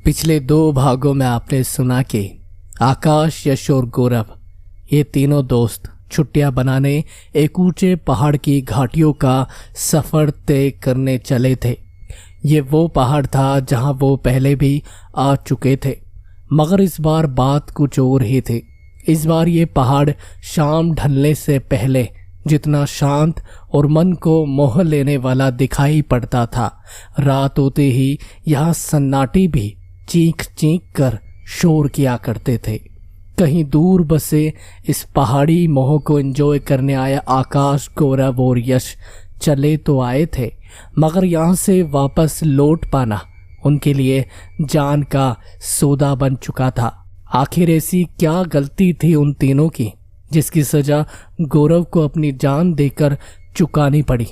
पिछले 2 भागों में आपने सुना कि आकाश, यश और गौरव ये तीनों दोस्त छुट्टियां बनाने एक ऊंचे पहाड़ की घाटियों का सफ़र तय करने चले थे। ये वो पहाड़ था जहां वो पहले भी आ चुके थे, मगर इस बार बात कुछ और ही थी। इस बार ये पहाड़ शाम ढलने से पहले जितना शांत और मन को मोह लेने वाला दिखाई पड़ता था, रात होते ही यहाँ सन्नाटे भी चीख चीख कर शोर किया करते थे। कहीं दूर बसे इस पहाड़ी मोह को एंजॉय करने आया आकाश, गौरव और यश चले तो आए थे, मगर यहाँ से वापस लौट पाना उनके लिए जान का सौदा बन चुका था। आखिर ऐसी क्या गलती थी उन तीनों की जिसकी सजा गौरव को अपनी जान देकर चुकानी पड़ी?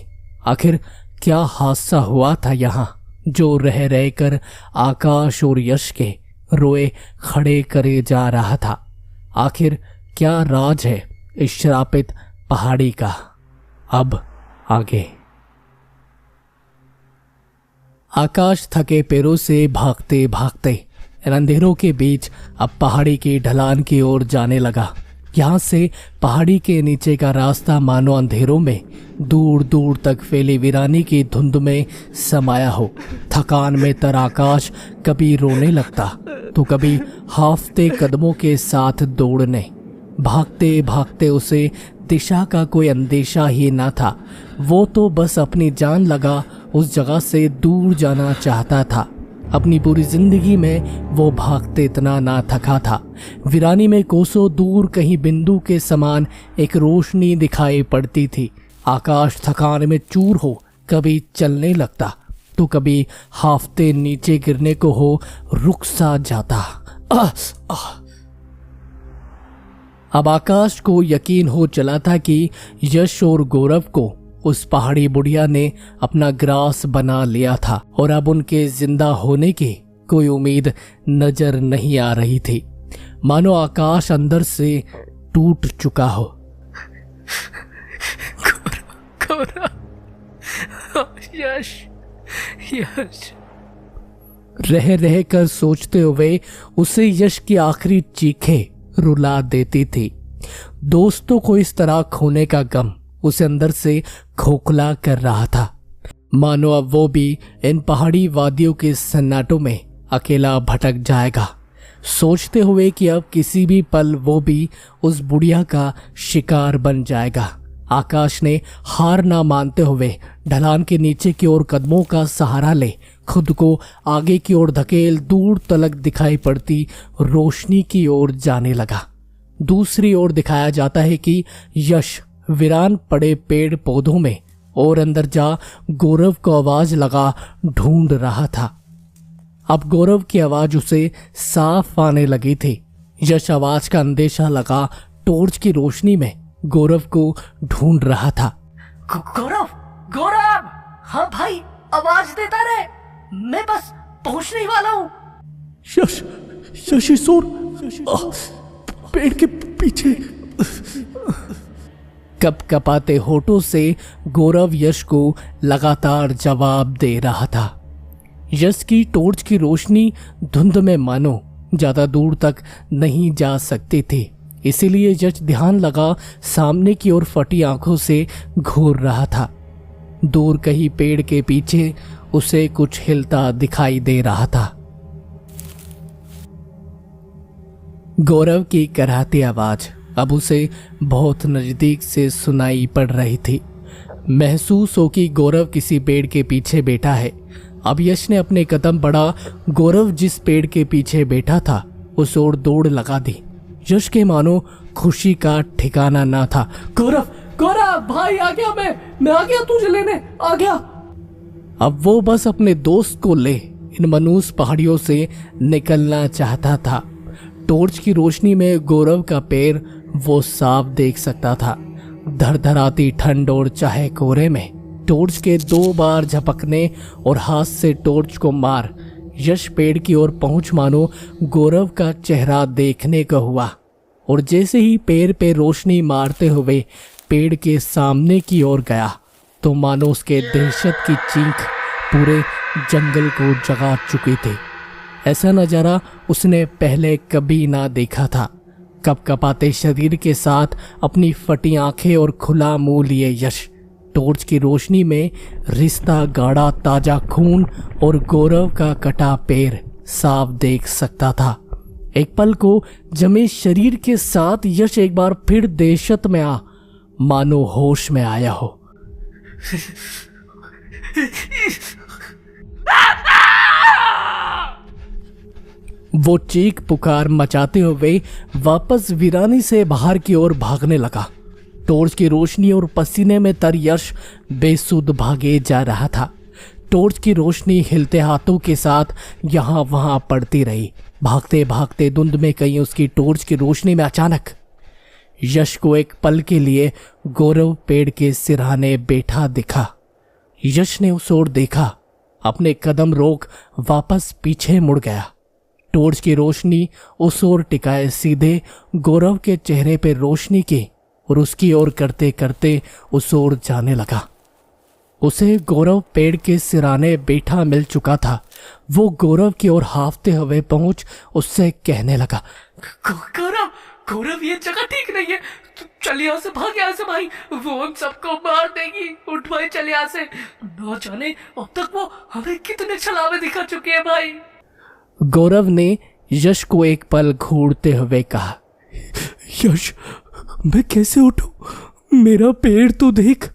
आखिर क्या हादसा हुआ था यहाँ जो रह रहकर आकाश और यश के रोए खड़े करे जा रहा था? आखिर क्या राज है इस श्रापित पहाड़ी का? अब आगे। आकाश थके पैरों से भागते भागते अंधेरों के बीच अब पहाड़ी की ढलान की ओर जाने लगा। यहाँ से पहाड़ी के नीचे का रास्ता मानो अंधेरों में दूर दूर तक फैली वीरानी की धुंध में समाया हो। थकान में तर आकाश कभी रोने लगता तो कभी हाफते कदमों के साथ दौड़ने। भागते भागते उसे दिशा का कोई अंदेशा ही ना था। वो तो बस अपनी जान लगा उस जगह से दूर जाना चाहता था। अपनी पूरी जिंदगी में वो भागते इतना ना थका था। वीरानी में कोसों दूर कहीं बिंदु के समान एक रोशनी दिखाई पड़ती थी। आकाश थकान में चूर हो कभी चलने लगता तो कभी हाफते नीचे गिरने को हो रुक सा जाता। अब आकाश को यकीन हो चला था कि यश और गौरव को उस पहाड़ी बुढ़िया ने अपना ग्रास बना लिया था और अब उनके जिंदा होने की कोई उम्मीद नजर नहीं आ रही थी। मानो आकाश अंदर से टूट चुका हो। यश यश रह रह कर सोचते हुए उसे यश की आखिरी चीखें रुला देती थी। दोस्तों को इस तरह खोने का गम उसे अंदर से खोखला कर रहा था। मानो अब वो भी इन पहाड़ी वादियों के सन्नाटों में अकेला भटक जाएगा, सोचते हुए कि अब किसी भी पल वो भी उस बुढ़िया का शिकार बन जाएगा। आकाश ने हार ना मानते हुए ढलान के नीचे की ओर कदमों का सहारा ले खुद को आगे की ओर धकेल दूर तलक दिखाई पड़ती रोशनी की ओर जाने लगा। दूसरी ओर दिखाया जाता है कि यश वीरान पड़े पेड़ पौधों में और अंदर जा गौरव को आवाज लगा ढूंढ रहा था। अब गौरव की आवाज उसे साफ आने लगी थी। यश आवाज का अंदेशा लगा टॉर्च की रोशनी में गौरव को ढूंढ रहा था। गौरव गौरव, हाँ भाई, आवाज देता रहे, मैं बस पहुंचने वाला हूँ। शशि सोर पेड़ के पीछे। कप कपाते होठों से गौरव यश को लगातार जवाब दे रहा था। यश की टॉर्च की रोशनी धुंध में मानो ज्यादा दूर तक नहीं जा सकती थी, इसीलिए यश ध्यान लगा सामने की ओर फटी आंखों से घूर रहा था। दूर कहीं पेड़ के पीछे उसे कुछ हिलता दिखाई दे रहा था। गौरव की कराहती आवाज अब उसे बहुत नजदीक से सुनाई पड़ रही थी। महसूस हो कि गौरव किसी पेड़ के पीछे बैठा है। अब यश ने अपने कदम बढ़ा गौरव जिस पेड़ के पीछे बैठा था उस ओर दौड़ लगा दी। यश के मानो खुशी का ठिकाना ना था। गौरव गौरव भाई, आ गया, मैं आ गया, तुझे लेने आ गया। अब वो बस अपने दोस्त को ले इन मनूस पहाड़ियों से निकलना चाहता था। टॉर्च की रोशनी में गौरव का पैर वो साफ देख सकता था। धड़धड़ाती ठंड और चाहे कोहरे में टॉर्च के 2 बार झपकने और हाथ से टॉर्च को मार यश पेड़ की ओर पहुंच मानो गौरव का चेहरा देखने को हुआ। और जैसे ही पैर पे रोशनी मारते हुए पेड़ के सामने की ओर गया तो मानो उसके दहशत की चीख पूरे जंगल को जगा चुकी थी। ऐसा नजारा उसने पहले कभी ना देखा था। कपकपाते शरीर के साथ अपनी फटी आंखें और खुला मुंह लिए यश टॉर्च की रोशनी में रिश्ता गाढ़ा ताजा खून और गौरव का कटा पैर साफ देख सकता था। एक पल को जमे शरीर के साथ यश एक बार फिर दहशत में मानो होश में आया हो। वो चीख पुकार मचाते हुए वापस वीरानी से बाहर की ओर भागने लगा। टॉर्च की रोशनी और पसीने में तर यश बेसुध भागे जा रहा था। टॉर्च की रोशनी हिलते हाथों के साथ यहां वहां पड़ती रही। भागते भागते धुंध में कहीं उसकी टॉर्च की रोशनी में अचानक यश को एक पल के लिए गौरव पेड़ के सिरहाने बैठा दिखा। यश ने उस ओर देखा, अपने कदम रोक वापस पीछे मुड़ गया। टॉर्च की रोशनी उस ओर टिकाए सीधे गौरव के चेहरे पर रोशनी की और उसकी ओर करते करते उस ओर जाने लगा। उसे गौरव पेड़ के सिराने बैठा मिल चुका था। वो गौरव की ओर हाफते हुए पहुंच उससे कहने लगा, गौरव गौरव ये जगह ठीक नहीं है, चल यहाँ से, भाग यहाँ से भाई, वो हम सबको मार देगी। उठ भाई, चल यहाँ से। न जाने अब तक वो हमें कितने छलावे दिखा चुके हैं भाई। गौरव ने यश को एक पल घूरते हुए कहा, यश मैं कैसे उठूं? मेरा पैर तो देख।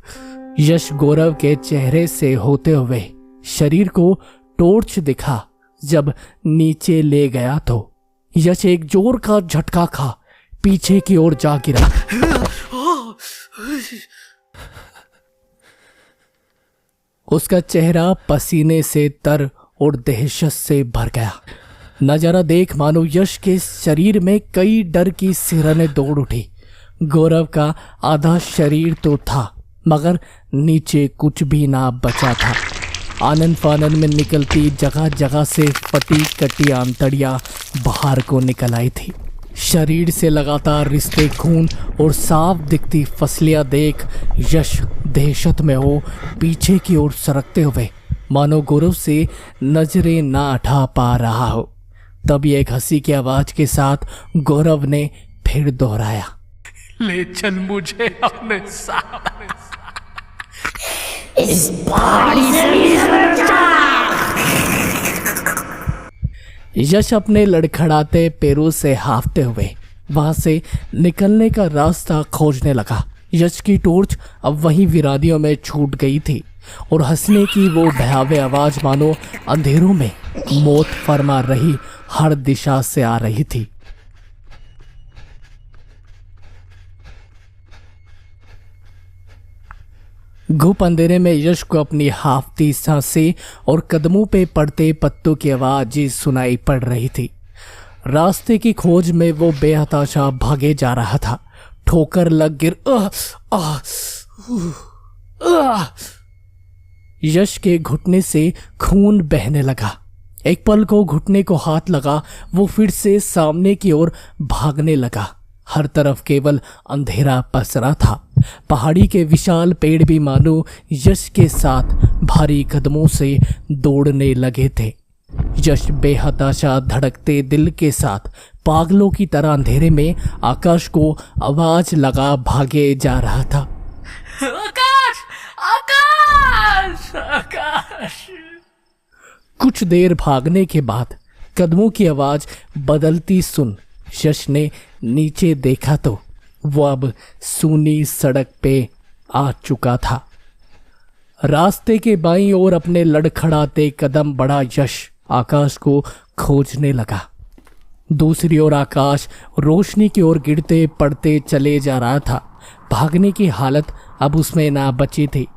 यश गौरव के चेहरे से होते हुए शरीर को टॉर्च दिखा। जब नीचे ले गया तो यश एक जोर का झटका खा पीछे की ओर जा गिरा। उसका चेहरा पसीने से तर और दहशत से भर गया। नजारा देख मानो यश के शरीर में कई डर की सिरहनें दौड़ उठी। गौरव का आधा शरीर तो था मगर नीचे कुछ भी ना बचा था। आनन फानन में निकलती जगह जगह से फटी कटी आंतड़ियां बाहर को निकल आई थी। शरीर से लगातार रिश्ते खून और साफ दिखती फसलियां देख यश दहशत में हो पीछे की ओर सरकते हुए मानो गौरव से नजरें ना हटा पा रहा हो। तभी एक हंसी की आवाज के साथ गौरव ने फिर दोहराया, ले चल मुझे अपने साथ। इस पहाड़ी से यश अपने लड़खड़ाते पैरों से हाफते हुए वहां से निकलने का रास्ता खोजने लगा। यश की टॉर्च अब वहीं वीरानियों में छूट गई थी और हंसने की वो भयावह आवाज मानो अंधेरों में मौत फरमा रही हर दिशा से आ रही थी। घुप अंधेरे में यश को अपनी हाफती सांसें और कदमों पे पड़ते पत्तों की आवाज सुनाई पड़ रही थी। रास्ते की खोज में वो बेहताशा भागे जा रहा था। ठोकर लग गिर यश के घुटने से खून बहने लगा। एक पल को घुटने को हाथ लगा, वो फिर से सामने की ओर भागने लगा। हर तरफ केवल अंधेरा पसरा था। पहाड़ी के विशाल पेड़ भी मानो यश के साथ भारी कदमों से दौड़ने लगे थे। यश बेहताशा धड़कते दिल के साथ पागलों की तरह अंधेरे में आकाश को आवाज लगा भागे जा रहा था। आकाश आकाश आकाश। कुछ देर भागने के बाद कदमों की आवाज बदलती सुन यश ने नीचे देखा तो वो अब सूनी सड़क पे आ चुका था। रास्ते के बाईं ओर अपने लड़खड़ाते कदम बढ़ा यश आकाश को खोजने लगा। दूसरी ओर आकाश रोशनी की ओर गिरते पड़ते चले जा रहा था। भागने की हालत अब उसमें ना बची थी।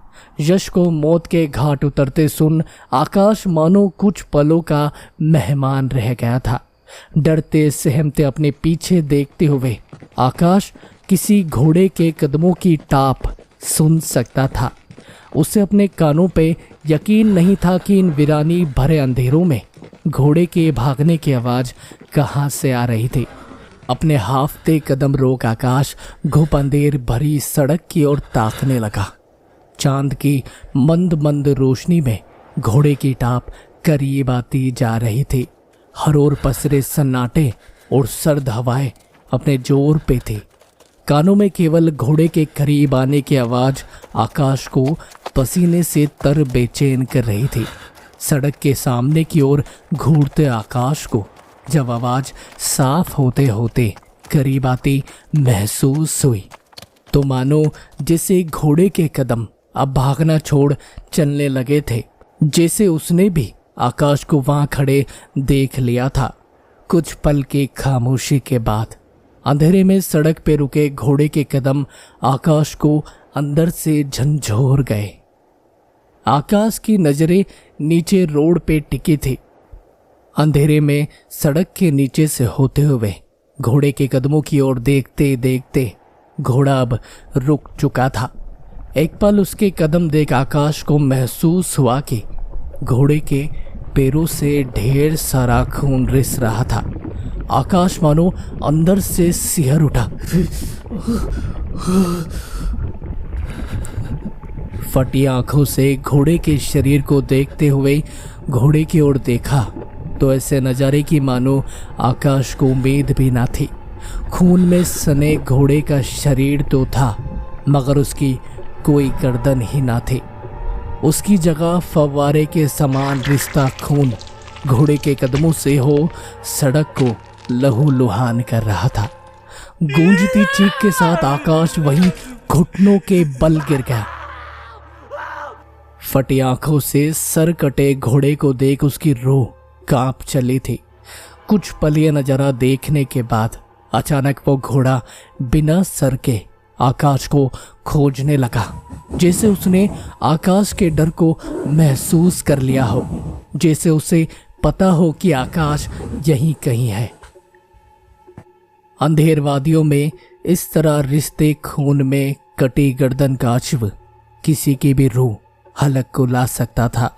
यश को मौत के घाट उतरते सुन आकाश मानो कुछ पलों का मेहमान रह गया था। डरते सहमते अपने पीछे देखते हुए आकाश किसी घोड़े के कदमों की टाप सुन सकता था। उसे अपने कानों पे यकीन नहीं था कि इन वीरानी भरे अंधेरों में घोड़े के भागने की आवाज कहाँ से आ रही थी। अपने हाफते कदम रोक आकाश घुप अंधेर भरी सड़क की ओर ताकने लगा। चांद की मंद मंद रोशनी में घोड़े की टाप करीब आती जा रही थी। हर ओर पसरे सन्नाटे और सर्द हवाएं अपने जोर पे थी। कानों में केवल घोड़े के करीब आने की आवाज आकाश को पसीने से तर बेचैन कर रही थी। सड़क के सामने की ओर घूरते आकाश को जब आवाज साफ होते होते करीब आती महसूस हुई तो मानो जैसे घोड़े के कदम अब भागना छोड़ चलने लगे थे, जैसे उसने भी आकाश को वहां खड़े देख लिया था। कुछ पल की खामोशी के बाद अंधेरे में सड़क पे रुके घोड़े के कदम आकाश को अंदर से झंझोर गए। आकाश की नजरें नीचे रोड पे टिकी थी। अंधेरे में सड़क के नीचे से होते हुए घोड़े के कदमों की ओर देखते देखते घोड़ा अब रुक चुका था। एक पल उसके कदम देख आकाश को महसूस हुआ कि घोड़े के पैरों से ढेर सारा खून रिस रहा था। आकाश मानो अंदर से सिहर उठा। फटी आंखों से घोड़े के शरीर को देखते हुए घोड़े की ओर देखा तो ऐसे नज़ारे की मानो आकाश को उम्मीद भी ना थी। खून में सने घोड़े का शरीर तो था मगर उसकी कोई गर्दन ही ना थी। उसकी जगह फव्वारे के समान रिश्ता खून घोड़े के कदमों से हो सड़क को लहूलुहान कर रहा था। गूंजती चीख के साथ आकाश वहीं घुटनों के बल गिर गया। फटी आंखों से सर कटे घोड़े को देख उसकी रूह कांप चली थी। कुछ पल ये नजारा देखने के बाद अचानक वो घोड़ा बिना सर के आकाश को खोजने लगा, जैसे उसने आकाश के डर को महसूस कर लिया हो, जैसे उसे पता हो कि आकाश यहीं कहीं है। अंधेर वादियों में इस तरह रिश्ते खून में कटी गर्दन का अश्व किसी की भी रूह हलक को ला सकता था।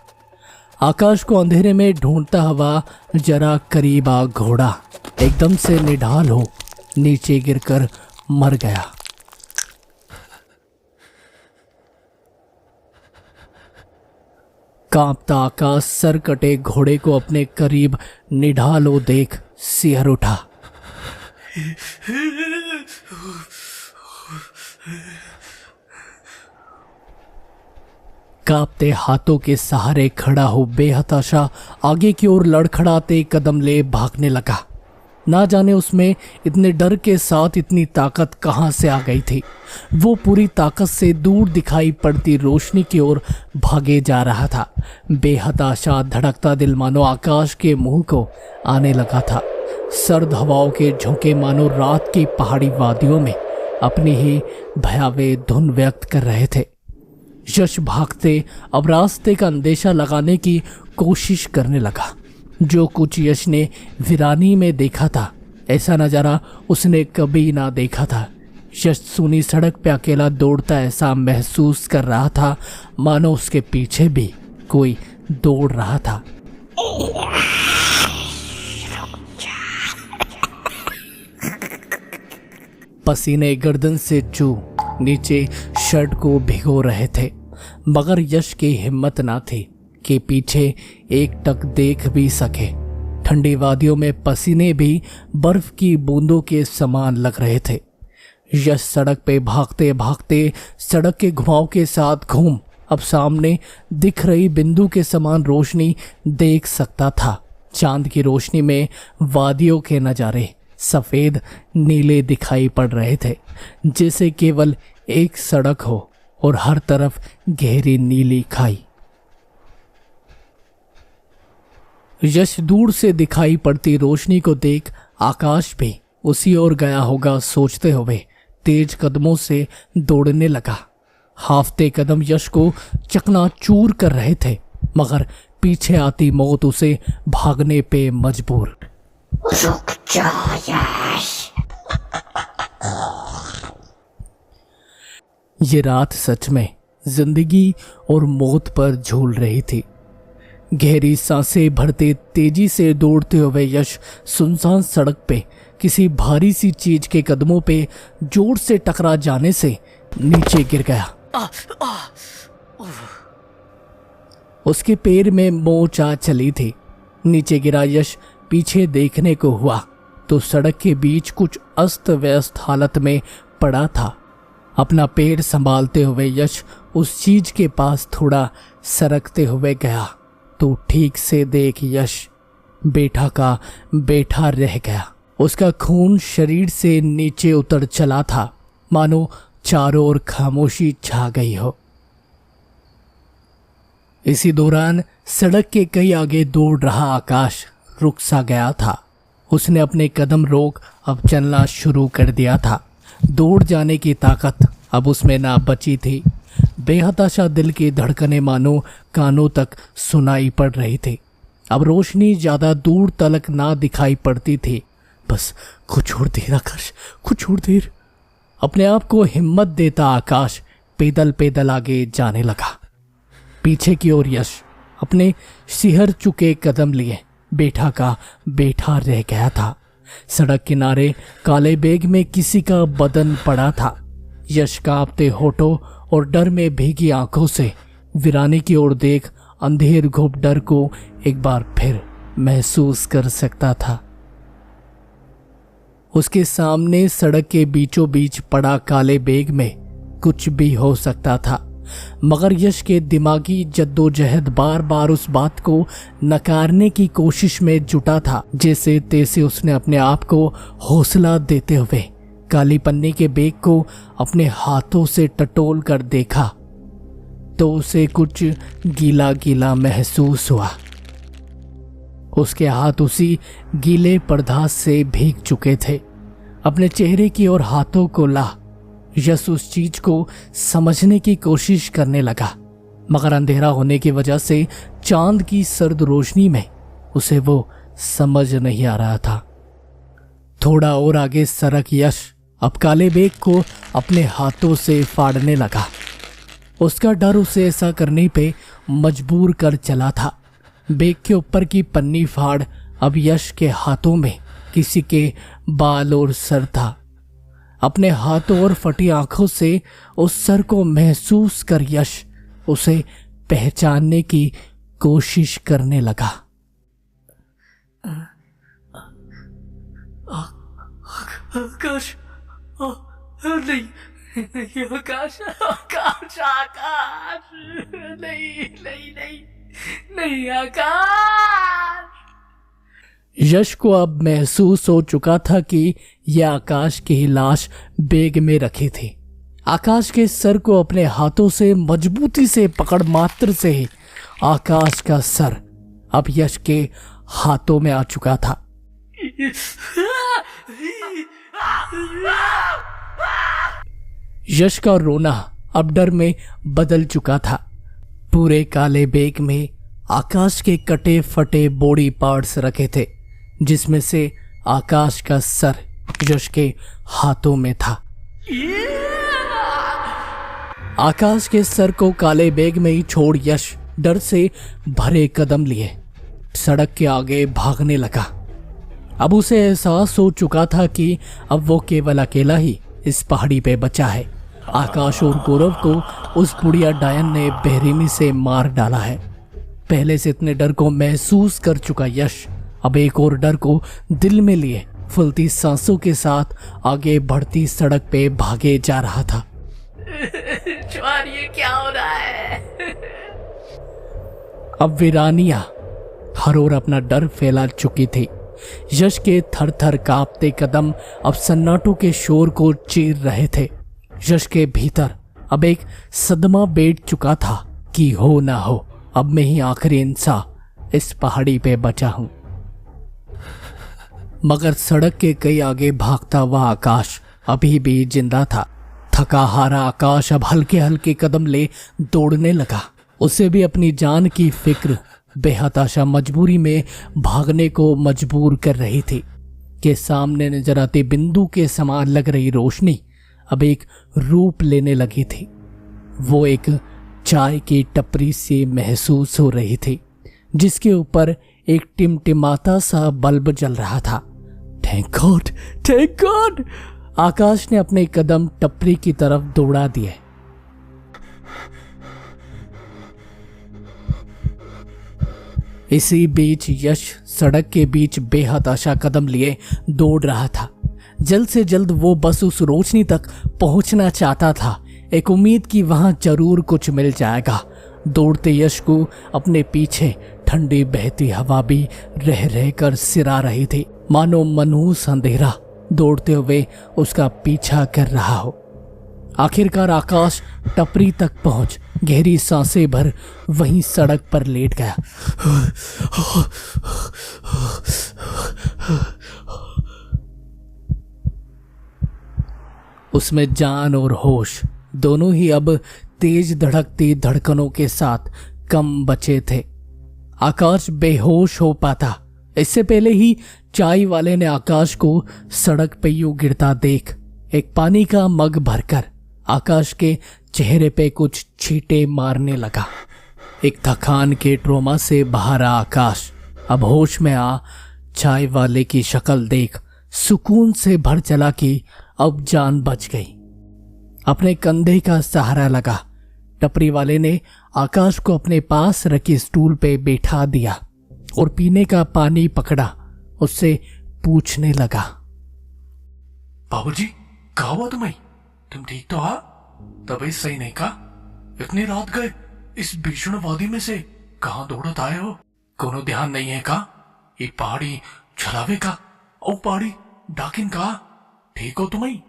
आकाश को अंधेरे में ढूंढता हुआ जरा करीब आ घोड़ा एकदम से निढाल हो नीचे गिरकर मर गया। कांपता आकाश सर कटे घोड़े को अपने करीब निढाल हो देख सिहर उठा। कांपते हाथों के सहारे खड़ा हो बेहताशा आगे की ओर लड़खड़ाते कदम ले भागने लगा। ना जाने उसमें इतने डर के साथ इतनी ताकत कहां से आ गई थी। वो पूरी ताकत से दूर दिखाई पड़ती रोशनी की ओर भागे जा रहा था। बेहताशा धड़कता दिल मानो आकाश के मुंह को आने लगा था। सर्द हवाओं के झोंके मानो रात की पहाड़ी वादियों में अपनी ही भयावह धुन व्यक्त कर रहे थे। यश भागते अब रास्ते का अंदेशा लगाने की कोशिश करने लगा। जो कुछ यश ने वीरानी में देखा था ऐसा नजारा उसने कभी ना देखा था। यश सूनी सड़क पे अकेला दौड़ता ऐसा महसूस कर रहा था मानो उसके पीछे भी कोई दौड़ रहा था। पसीने गर्दन से चू नीचे शर्ट को भिगो रहे थे मगर यश की हिम्मत ना थी कि पीछे एक टक देख भी सके। ठंडी वादियों में पसीने भी बर्फ की बूंदों के समान लग रहे थे। यश सड़क पे भागते भागते सड़क के घुमाव के साथ घूम अब सामने दिख रही बिंदु के समान रोशनी देख सकता था। चांद की रोशनी में वादियों के नज़ारे सफ़ेद नीले दिखाई पड़ रहे थे, जैसे केवल एक सड़क हो और हर तरफ गहरी नीली खाई। यश दूर से दिखाई पड़ती रोशनी को देख आकाश भी उसी ओर गया होगा सोचते हुए तेज कदमों से दौड़ने लगा। हाफते कदम यश को चकनाचूर कर रहे थे मगर पीछे आती मौत उसे भागने पे मजबूर। रुक जा यश। ये रात सच में जिंदगी और मौत पर झूल रही थी। गहरी सांसें भरते तेजी से दौड़ते हुए यश सुनसान सड़क पे किसी भारी सी चीज के कदमों पे जोर से टकरा जाने से नीचे गिर गया। उसके पैर में मोच आ चली थी। नीचे गिरा यश पीछे देखने को हुआ तो सड़क के बीच कुछ अस्त व्यस्त हालत में पड़ा था। अपना पेड़ संभालते हुए यश उस चीज के पास थोड़ा सरकते हुए गया तो ठीक से देख यश बैठा का बैठा रह गया। उसका खून शरीर से नीचे उतर चला था, मानो चारों ओर खामोशी छा गई हो। इसी दौरान सड़क के कई आगे दौड़ रहा आकाश रुक सा गया था। उसने अपने कदम रोक अब चलना शुरू कर दिया था। दौड़ जाने की ताकत अब उसमें ना बची थी। बेहताशा दिल की धड़कनें मानो कानों तक सुनाई पड़ रही थी। अब रोशनी ज्यादा दूर तलक ना दिखाई पड़ती थी। बस कुछ और देर आकाश, कुछ और देर। अपने आप को हिम्मत देता आकाश पैदल पैदल आगे जाने लगा। पीछे की ओर यश अपने सिहर चुके कदम लिए बैठा का बैठा रह गया था। सड़क किनारे काले बैग में किसी का बदन पड़ा था। यश कांपते होठों और डर में भीगी आंखों से वीरानी की ओर देख अंधेर घुप डर को एक बार फिर महसूस कर सकता था। उसके सामने सड़क के बीचों बीच पड़ा काले बैग में कुछ भी हो सकता था, मगर यश के दिमागी जद्दोजहद बार बार उस बात को नकारने की कोशिश में जुटा था। जैसे तैसे उसने अपने आप को हौसला देते हुए काली पन्नी के बैग को अपने हाथों से टटोल कर देखा तो उसे कुछ गीला गीला महसूस हुआ। उसके हाथ उसी गीले पदार्थ से भीग चुके थे। अपने चेहरे की ओर हाथों को ला यश उस चीज को समझने की कोशिश करने लगा, मगर अंधेरा होने की वजह से चांद की सर्द रोशनी में उसे वो समझ नहीं आ रहा था। थोड़ा और आगे सरक यश अब काले बैग को अपने हाथों से फाड़ने लगा। उसका डर उसे ऐसा करने पे मजबूर कर चला था। बैग के ऊपर की पन्नी फाड़ अब यश के हाथों में किसी के बाल और सर था। अपने हाथों और फटी आंखों से उस सर को महसूस कर यश उसे पहचानने की कोशिश करने लगा। आकाश, नहीं नहीं आकाश, आकाश, आकाश, नहीं नहीं नहीं नहीं आकाश। यश को अब महसूस हो चुका था कि यह आकाश की ही लाश बैग में रखी थी। आकाश के सर को अपने हाथों से मजबूती से पकड़ मात्र से ही आकाश का सर अब यश के हाथों में आ चुका था। यश का रोना अब डर में बदल चुका था। पूरे काले बैग में आकाश के कटे फटे बॉडी पार्ट्स रखे थे, जिसमें से आकाश का सर यश के हाथों में था। आकाश के सर को काले बैग में ही छोड़ यश डर से भरे कदम लिए सड़क के आगे भागने लगा। अब उसे एहसास हो चुका था कि अब वो केवल अकेला ही इस पहाड़ी पे बचा है। आकाश और गौरव को उस बुढ़िया डायन ने बेरहमी से मार डाला है। पहले से इतने डर को महसूस कर चुका यश अब एक और डर को दिल में लिए फुलती सांसों के साथ आगे बढ़ती सड़क पे भागे जा रहा था। चौहान, ये क्या हो रहा है? अब वीरानियां हर ओर अपना डर फैला चुकी थी। यश के थर थर कांपते कदम अब सन्नाटों के शोर को चीर रहे थे। यश के भीतर अब एक सदमा बैठ चुका था कि हो ना हो अब मैं ही आखिरी इंसान इस पहाड़ी पे बचा हूं। मगर सड़क के कई आगे भागता हुआ आकाश अभी भी जिंदा था। थका हारा आकाश अब हल्के हल्के कदम ले दौड़ने लगा। उसे भी अपनी जान की फिक्र बेहताशा मजबूरी में भागने को मजबूर कर रही थी कि सामने नजर आते बिंदु के समान लग रही रोशनी अब एक रूप लेने लगी थी। वो एक चाय की टपरी सी महसूस हो रही थी, जिसके ऊपर एक टिमटिमाता सा बल्ब जल रहा था। Thank God, thank God! Akash ने अपने कदम टपरी की तरफ दौड़ा दिए। इसी बीच यश सड़क के बीच बेहताशा कदम लिए दौड़ रहा था। जल्द से जल्द वो बस उस रोशनी तक पहुंचना चाहता था, एक उम्मीद कि वहां जरूर कुछ मिल जाएगा। दौड़ते यश को अपने पीछे ठंडी बहती हवा भी रह रह कर सिरा रही थी, मानो मनहूस अंधेरा दौड़ते हुए उसका पीछा कर रहा हो। आखिरकार आकाश टपरी तक पहुंच गहरी सांसें भर वहीं सड़क पर लेट गया। उसमें जान और होश दोनों ही अब तेज धड़कती धड़कनों के साथ कम बचे थे। आकाश बेहोश हो पाता इससे पहले ही चाय वाले ने आकाश को सड़क पे यूं गिरता देख एक पानी का मग भरकर आकाश के चेहरे पे कुछ छींटे मारने लगा। एक थकान के ट्रोमा से बाहर आ आकाश अब होश में आ चाय वाले की शक्ल देख सुकून से भर चला कि अब जान बच गई। अपने कंधे का सहारा लगा। टपरी वाले ने आकाश को अपने पास रखी स्टूल पे बैठा दिया और पीने का पानी पकड़ा उससे पूछने लगा, बाबूजी कहा हुआ तुम्हें? तुम ठीक तो आ? तबीयत सही नहीं का? इतनी रात गए इस भीषण वादी में से कहाँ दौड़त आए हो? कोनो ध्यान नहीं है का? ये पहाड़ी छलावे का और पहाड़ी डाकिन का? ठीक हो तुम्हें?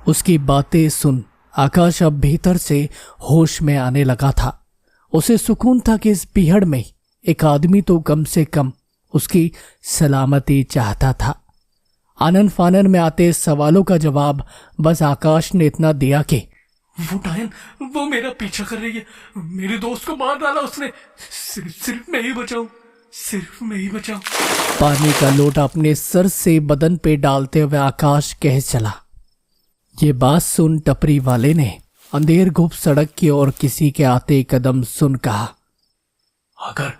उसकी बातें सुन आकाश अब भीतर से होश में आने लगा था। उसे सुकून था कि इस पीहड़ में एक आदमी तो कम से कम उसकी सलामती चाहता था। आनन फानन में आते सवालों का जवाब बस आकाश ने इतना दिया कि वो डायन वो मेरा पीछा कर रही है, मेरे दोस्त को मार डाला उसने, सिर्फ मैं ही बचाऊं, सिर्फ मैं ही बचाऊं। पानी का लोटा अपने सर से बदन पे डालते हुए आकाश कह चला। ये बात सुन टपरी वाले ने अंधेर गुप्त सड़क की ओर किसी के आते कदम सुन कहा, अगर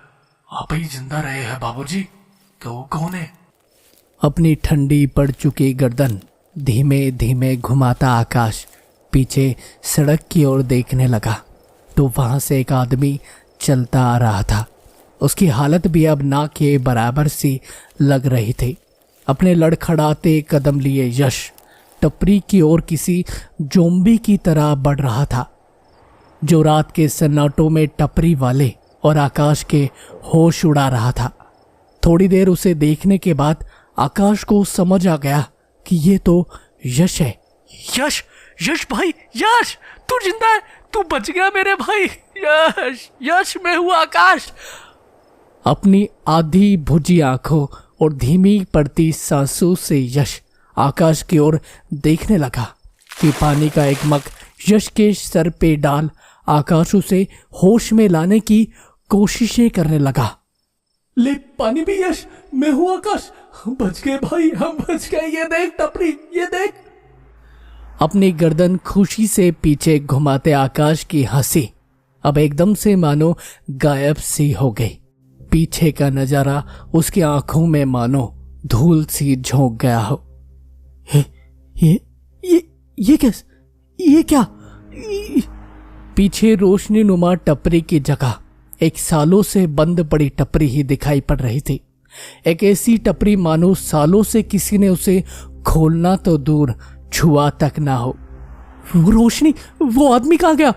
आप ही जिंदा रहे हैं बाबूजी तो वो कौन है? अपनी ठंडी पड़ चुकी गर्दन धीमे धीमे घुमाता आकाश पीछे सड़क की ओर देखने लगा तो वहां से एक आदमी चलता आ रहा था। उसकी हालत भी अब ना के बराबर सी लग रही थी। अपने लड़खड़ाते कदम लिए यश टपरी की ओर किसी जोम्बी की तरह बढ़ रहा था जो रात के सन्नाटों में टपरी वाले और आकाश के होश उड़ा रहा था। थोड़ी देर उसे देखने के बाद आकाश को समझ आ गया कि ये तो यश है। यश यश भाई, यश तू जिंदा है, तू बच गया मेरे भाई। यश यश मैं हूँ आकाश। अपनी आधी भुजी आंखों और धीमी पड़ती सांसों से यश आकाश की ओर देखने लगा कि पानी का एक मग यश के सर पे डाल आकाश उसे होश में लाने की कोशिशें करने लगा। ले पानी भी यश, मैं हूं आकाश, हम बच गए भाई, हम बच गए। ये देख टपरी, ये देख। अपनी गर्दन खुशी से पीछे घुमाते आकाश की हंसी अब एकदम से मानो गायब सी हो गई। पीछे का नजारा उसकी आंखों में मानो धूल सी झोंक गया हो। ये क्या? पीछे रोशनी नुमा टपरी की जगह एक सालों से बंद पड़ी टपरी ही दिखाई पड़ रही थी। एक ऐसी टपरी मानो सालों से किसी ने उसे खोलना तो दूर छुआ तक ना हो। वो रोशनी, वो आदमी कहाँ गया?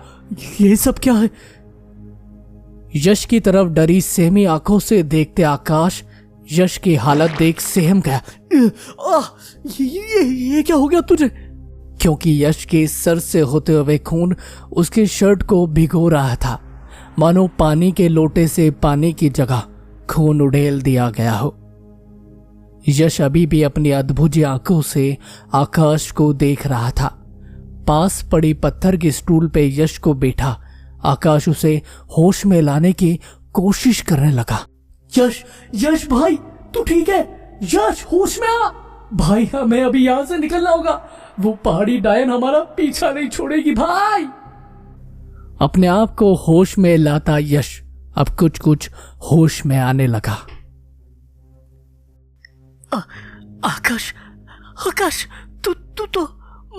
ये सब क्या है? यश की तरफ डरी सहमी आंखों से देखते आकाश यश की हालत देख सहम गया। ये क्या हो गया तुझे? क्योंकि यश के सर से होते हुए खून उसके शर्ट को भिगो रहा था, मानो पानी के लोटे से पानी की जगह खून उड़ेल दिया गया हो। यश अभी भी अपनी अद्भुत आंखों से आकाश को देख रहा था। पास पड़ी पत्थर की स्टूल पे यश को बैठा आकाश उसे होश में लाने की कोशिश करने लगा। यश भाई तू ठीक है? यश होश में आ भाई, हमें अभी यहां से निकलना होगा। वो पहाड़ी डायन हमारा पीछा नहीं छोड़ेगी भाई। अपने आप को होश में लाता यश अब कुछ कुछ होश में आने लगा। आकाश आकाश तू तो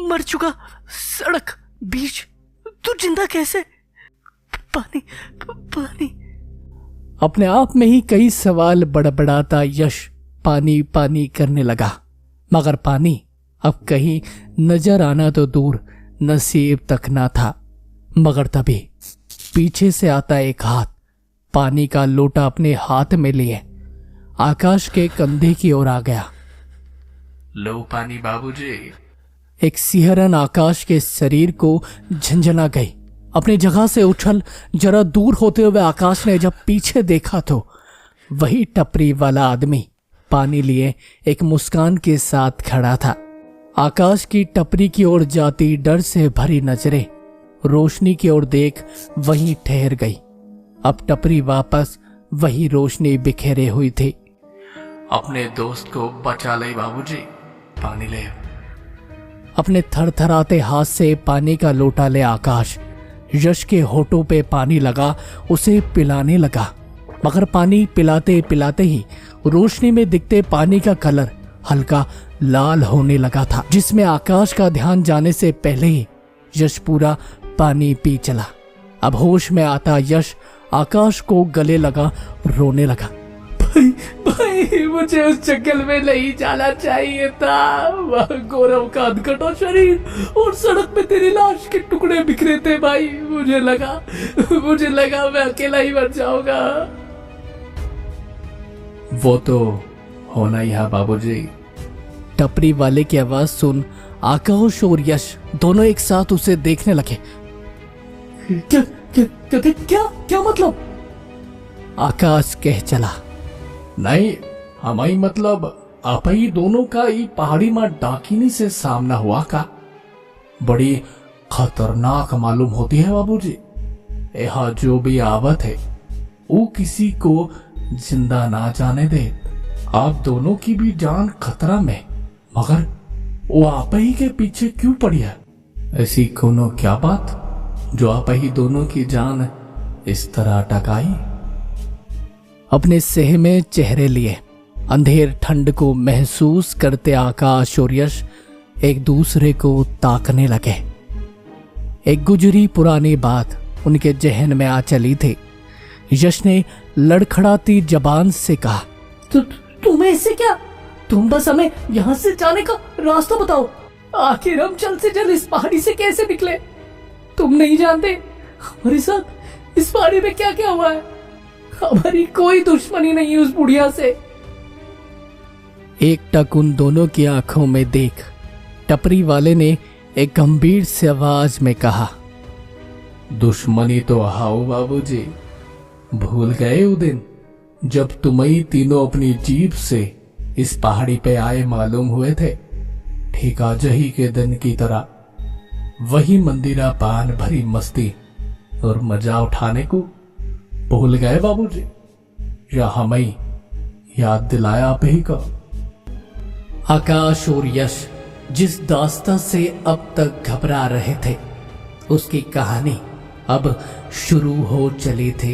मर चुका। सड़क बीच तू जिंदा कैसे? पानी। अपने आप में ही कई सवाल बड़बड़ाता यश पानी पानी करने लगा, मगर पानी अब कहीं नजर आना तो दूर नसीब तक ना था। मगर तभी पीछे से आता एक हाथ पानी का लोटा अपने हाथ में लिए आकाश के कंधे की ओर आ गया। लो पानी बाबूजी। एक सिहरन आकाश के शरीर को झंझना गई। अपनी जगह से उछल जरा दूर होते हुए आकाश ने जब पीछे देखा तो वही टपरी वाला आदमी पानी लिए एक मुस्कान के साथ खड़ा था। आकाश की टपरी की ओर जाती डर से भरी नजरें रोशनी की ओर देख वहीं ठहर गई। अब टपरी वापस वही रोशनी बिखेरे हुई थी। अपने दोस्त को बचा ले बाबूजी, पानी ले। अपने थरथराते हाथ से पानी का लोटा ले आकाश यश के होठों पे पानी लगा, उसे पिलाने लगा। मगर पानी पिलाते पिलाते ही रोशनी में दिखते पानी का कलर हल्का लाल होने लगा था, जिसमें आकाश का ध्यान जाने से पहले ही यश पूरा पानी पी चला। अब होश में आता यश आकाश को गले लगा रोने लगा। भाई भाई मुझे उस जंगल में नहीं जाना चाहिए था। वह गौरव का अधकटा शरीर और सड़क पे तेरी लाश के टुकड़े बिखरे थे भाई। मुझे लगा मैं अकेला ही मर जाऊंगा। वो तो होना ही है बाबूजी। टपरी वाले की आवाज सुन आकाश और यश दोनों एक साथ उसे देखने लगे। क्या क्या क्या क्या क्या मतलब? आकाश कह चला, नहीं हमारी मतलब आप ही दोनों का ये पहाड़ी में डाकिनी से सामना हुआ का बड़ी खतरनाक मालूम होती है बाबूजी। यहाँ जो भी आवत है वो किसी को जिंदा ना जाने दे। आप दोनों की भी जान खतरा में, मगर वो आप ही के पीछे क्यों पड़ी है? ऐसी कोनो क्या बात जो आप ही दोनों की जान इस तरह टकाई? अपने सहमे चेहरे लिए अंधेर ठंड को महसूस करते आकाश और यश एक दूसरे को ताकने लगे। एक गुजरी पुरानी बात उनके जहन में आ चली थी। यश ने लड़खड़ाती जबान से कहा, तुम्हें इससे क्या? तुम बस हमें यहाँ से जाने का रास्ता बताओ। आखिर हम जल्द से जल्द इस पहाड़ी से कैसे निकले? तुम नहीं जानते हमारे साथ इस पहाड़ी में क्या क्या हुआ है। हमारी कोई दुश्मनी नहीं है उस बुढ़िया से। एक टक उन दोनों की आंखों में देख टपरी वाले ने एक गंभीर सी आवाज में कहा, दुश्मनी तो हाउ बाबूजी, भूल गए वो दिन जब तुम ही तीनों अपनी जीप से इस पहाड़ी पे आए मालूम हुए थे? ठीक आज ही के दिन की तरह वही मंदिरा पान भरी मस्ती और मजा उठाने को भूल गए बाबूजी, या हमें याद दिलाया आप ही का? आकाश और यश जिस दास्तां से अब तक घबरा रहे थे उसकी कहानी अब शुरू हो चली थी।